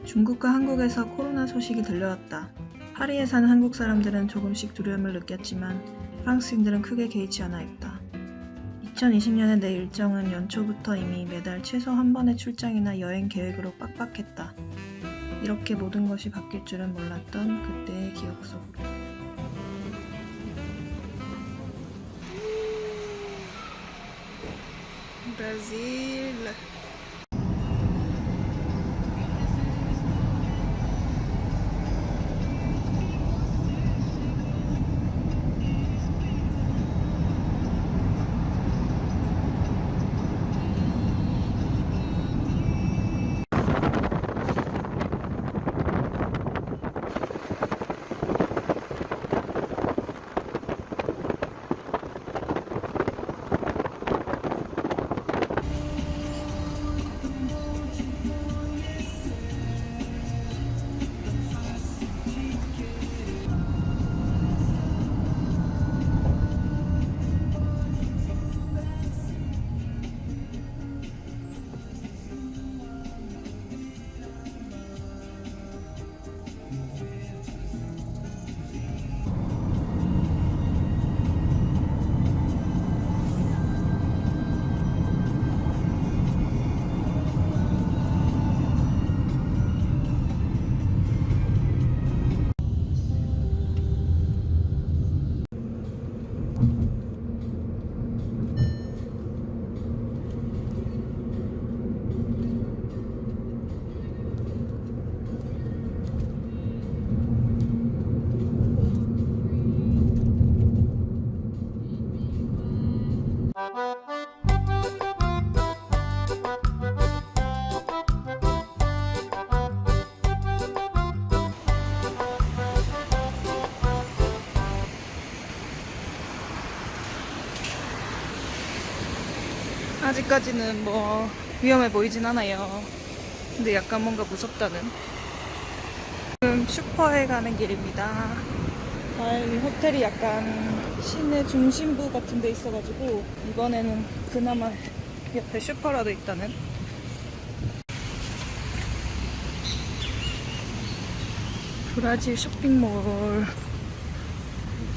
중국과 한국에서 코로나 소식이 들려왔다. 파리에 사는 한국 사람들은 조금씩 두려움을 느꼈지만 프랑스인들은 크게 개의치 않아 했다. 2020년의 내 일정은 연초부터 이미 매달 최소 한 번의 출장이나 여행 계획으로 빡빡했다. 이렇게 모든 것이 바뀔 줄은 몰랐던 그때의 기억 속으로. 브라질. 아직까지는 뭐 위험해 보이진 않아요. 근데 약간 뭔가 무섭다는. 지금 슈퍼에 가는 길입니다. 이 호텔이 약간 시내 중심부 같은 데 있어가지고 이번에는 그나마 옆에 슈퍼라도 있다는. 브라질 쇼핑몰.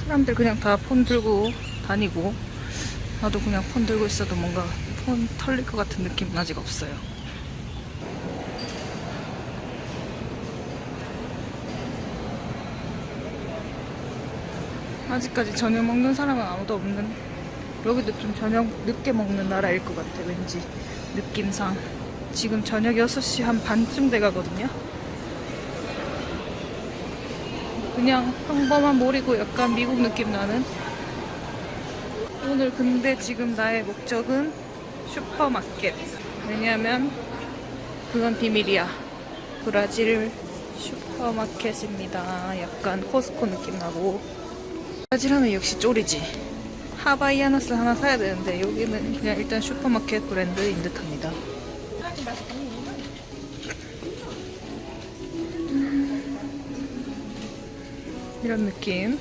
사람들 그냥 다 폰 들고 다니고, 나도 그냥 폰 들고 있어도 뭔가 폰 털릴 것 같은 느낌은 아직 없어요. 아직까지 저녁 먹는 사람은 아무도 없는, 여기도 좀 저녁 늦게 먹는 나라일 것 같아, 왠지 느낌상. 지금 저녁 6시 한 반쯤 돼가거든요. 그냥 평범한 몰이고 약간 미국 느낌 나는. 오늘 근데 지금 나의 목적은 슈퍼마켓. 왜냐면 그건 비밀이야. 브라질 슈퍼마켓입니다. 약간 코스코 느낌 나고. 브라질 하면 역시 쫄이지. 하바이아너스 하나 사야 되는데 여기는 그냥 일단 슈퍼마켓 브랜드인 듯합니다. 이런 느낌.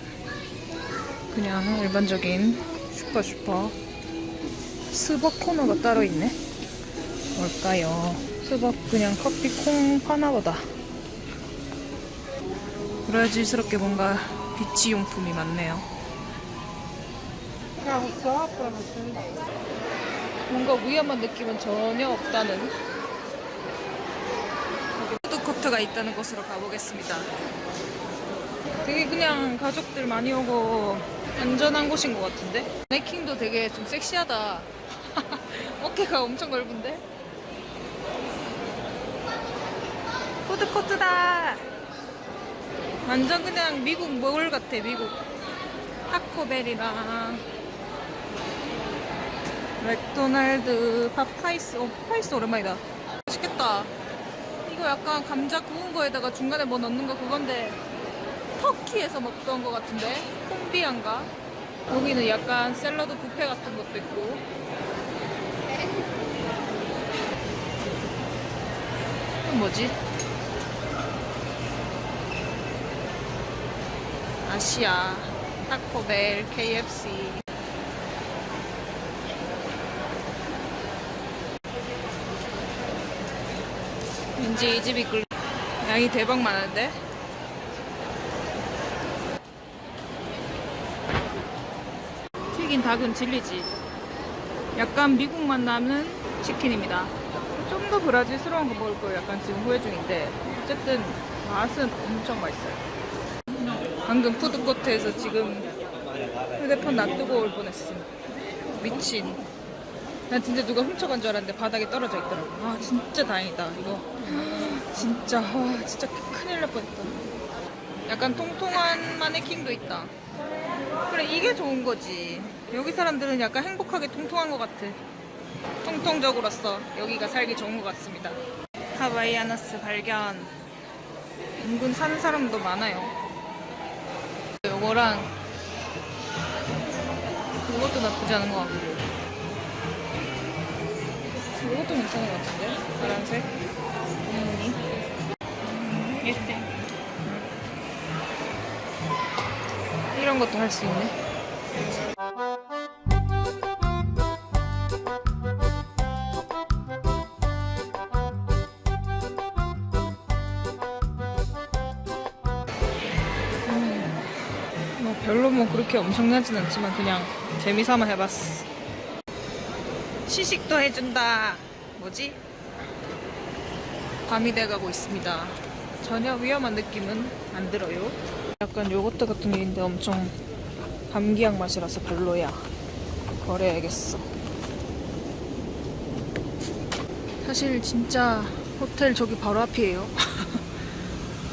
그냥 일반적인 슈퍼. 스벅 코너가 따로 있네. 뭘까요? 스벅 그냥 커피 콩 파나보다. 브라질스럽게 뭔가 비치 용품이 많네요. 뭔가 위험한 느낌은 전혀 없다는. 여기 푸드코트가 있다는 곳으로 가보겠습니다. 되게 그냥 가족들 많이 오고 안전한 곳인 것 같은데? 마네킹도 되게 좀 섹시하다. 어깨가 엄청 넓은데? 푸드코트다! 완전 그냥 미국 몰 같아, 미국. 타코벨이랑 맥도날드, 파파이스. 파파이스 오랜만이다. 맛있겠다. 이거 약간 감자 구운 거에다가 중간에 뭐 넣는 거 그건데, 터키에서 먹던 거 같은데? 콤비안가? 여기는 약간 샐러드 뷔페 같은 것도 있고. 이건 뭐지? 아시아, 타코벨, KFC. 왠지 이 집이 양이 대박 많은데? 튀긴 닭은 진리지. 약간 미국 맛 나는 치킨입니다. 좀 더 브라질스러운 거 먹을 걸 약간 지금 후회 중인데 어쨌든 맛은 엄청 맛있어요. 방금 푸드코트에서 지금 휴대폰 놔두고 올 뻔했어. 미친. 난 진짜 누가 훔쳐간 줄 알았는데 바닥에 떨어져 있더라고. 아 진짜 다행이다 이거. 진짜 진짜 큰일 날 뻔했다. 약간 통통한 마네킹도 있다. 그래 이게 좋은 거지. 여기 사람들은 약간 행복하게 통통한 것 같아. 통통적으로서 여기가 살기 좋은 것 같습니다. 하와이아너스 발견. 은근 사는 사람도 많아요. 요거랑 이것도 나쁘지 않은 것 같고 이것도 괜찮은 것 같은데? 파란색? 예스. 이런 것도 할 수 있네. 뭐 별로 뭐 그렇게 엄청나진 않지만 그냥 재미삼아 해봤어. 시식도 해준다. 뭐지? 밤이 돼가고 있습니다. 전혀 위험한 느낌은 안 들어요. 약간 요거트 같은 게 있는데 엄청 감기약 맛이라서 별로야. 버려야겠어. 사실 진짜 호텔 저기 바로 앞이에요.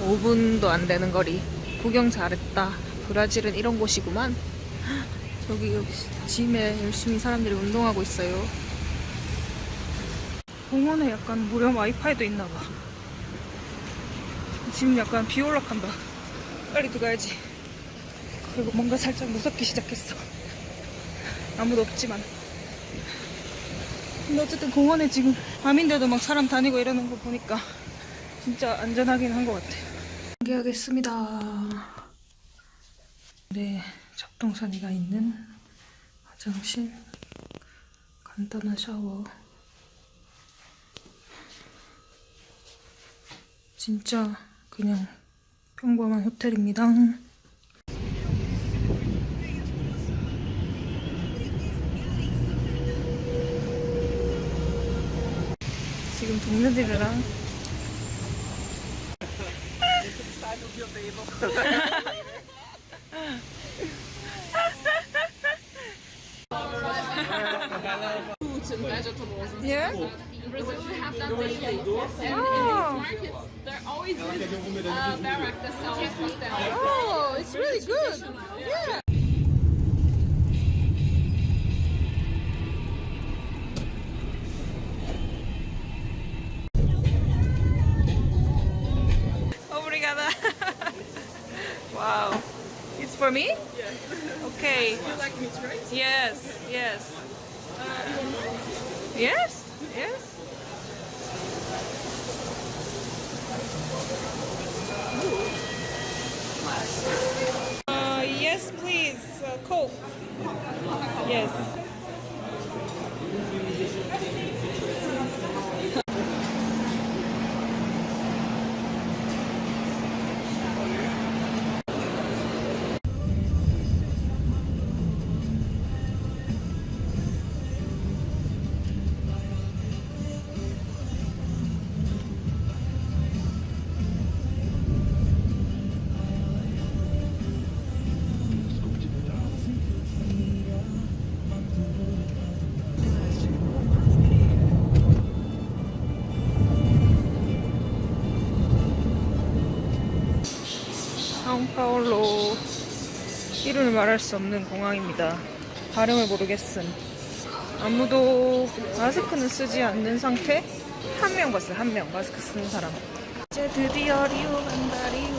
5분도 안 되는 거리. 구경 잘했다. 브라질은 이런 곳이구만. 저기 여기 짐에 열심히 사람들이 운동하고 있어요. 공원에 약간 무료 와이파이도 있나봐. 지금 약간 비 올라간다. 빨리 들어가야지. 그리고 뭔가 살짝 무섭기 시작했어. 아무도 없지만. 근데 어쨌든 공원에 지금 밤인데도 막 사람 다니고 이러는 거 보니까 진짜 안전하긴 한 것 같아. 공개하겠습니다. 네, 잡동사니가 있는 화장실, 간단한 샤워. 진짜 그냥 평범한 호텔입니다. 지금 동료들이랑 Fruits and vegetables and Yeah? stuff. In Brazil, we have that daily. And in these Oh. markets, there always is barrack that sells pastel. Oh, it's really good. Yeah. Obrigada. Wow. It's for me? Yes. Okay. You like meat, right? Yes, yes. Yes, yes. Yes, please. Coke. Yes. 사우파울로 이름을 말할 수 없는 공항입니다. 발음을 모르겠음. 아무도 마스크는 쓰지 않는 상태? 한 명 봤어요. 한 명 마스크 쓰는 사람. 이제 드디어 리우 간다. 리우.